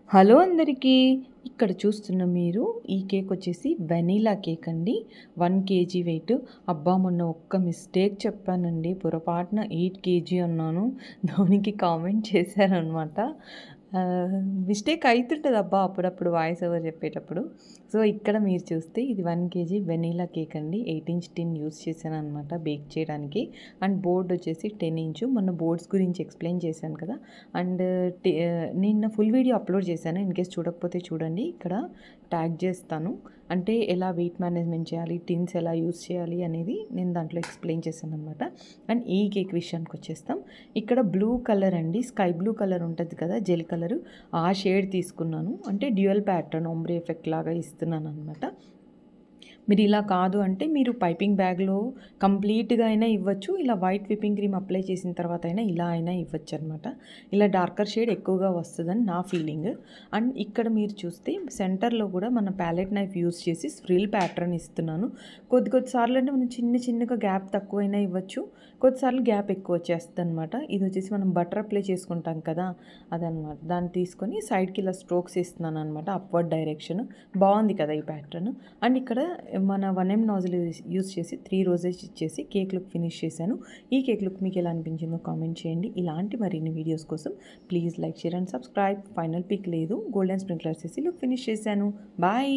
Hello అందరికీ. ఇక్కడ చూస్తున్న మీరు ఈ కేక్ వచ్చేసి వెనీలా కేక్ అండి. 1 కేజీ వెయిట్. అబ్బా! మొన్న ఒక్క మిస్టేక్ చెప్పానండి. పొరపాటున 8 కేజీ అన్నాను. దానికి కామెంట్ చేశారనమాట. మిస్టేక్ అయితుంటది అబ్బా! అప్పుడప్పుడు వాయిస్ ఓవర్ చెప్పేటప్పుడు. సో, ఇక్కడ మీరు చూస్తే ఇది 1 కేజీ వెనీలా కేక్ అండి. 8 ఇంచ్ టిన్ యూజ్ చేశాననమాట బేక్ చేయడానికి. అండ్ బోర్డ్ వచ్చేసి 10 ఇంచు. మొన్న బోర్డ్స్ గురించి ఎక్స్‌ప్లెయిన్ చేశాను కదా! అండ్ నిన్న ఫుల్ వీడియో అప్లోడ్ చేశాను. ఇన్‌కేస్ చూడకపోతే చూడండి. ఇక్కడ ట్యాగ్ చేస్తాను. అంటే ఎలా వెయిట్ మేనేజ్‌మెంట్ చేయాలి, టిన్స్ ఎలా యూజ్ చేయాలి అనేది నేను దాంట్లో ఎక్స్‌ప్లెయిన్ చేశాననమాట. అండ్ ఈ కేక్ విషయానికొచ్చేస్తాం. ఇక్కడ బ్లూ కలర్ అండి. స్కై బ్లూ కలర్ ఉంటది కదా! Gel colour. ఆ షేడ్ తీసుకున్నాను. అంటే డ్యూయల్ ప్యాటర్న్ ఒంబ్రే ఎఫెక్ట్ లాగా ఇస్తున్నాననమాట. మీరు ఇలా కాదు అంటే మీరు పైపింగ్ బ్యాగ్‌లో కంప్లీట్‌గా అయినా ఇవ్వచ్చు. ఇలా వైట్ విప్పింగ్ క్రీమ్ అప్లై చేసిన తర్వాత అయినా ఇలా అయినా ఇవ్వచ్చనమాట. ఇలా డార్కర్ షేడ్ ఎక్కువగా వస్తదని నా ఫీలింగ్. అండ్ ఇక్కడ మీరు చూస్తే సెంటర్‌లో కూడా మన ప్యాలెట్ నైఫ్ యూజ్ చేసి ఫ్రిల్ ప్యాటర్న్ ఇస్తున్నాను. కొద్ది సార్లు అంటే మనం చిన్నగా గ్యాప్ తక్కువైనా ఇవ్వచ్చు. కొద్దిసార్లు గ్యాప్ ఎక్కువ వచ్చేస్తదనమాట. ఇది వచ్చేసి మనం బటర్ అప్లై చేసుకుంటాం కదా! అదనమాట. దాన్ని తీసుకొని సైడ్‌కి ఇలా స్ట్రోక్స్ ఇస్తున్నాననమాట. Upward direction. బావుంది కదా ఈ ప్యాటర్న్. అండ్ ఇక్కడ మన 1M నాజిల్ యూజ్ చేసి 3 రోజెస్ ఇచ్చేసి కేక్ లుక్ ఫినిష్ చేశాను. ఈ కేక్ లుక్ మీకు ఎలా అనిపించిందో కామెంట్ చేయండి. ఇలాంటి మరిన్ని వీడియోస్ కోసం please like, share and subscribe. Final pick లేదు. గోల్డెన్ స్ప్రింక్లర్స్ వేసి లుక్ ఫినిష్ చేశాను. బాయ్.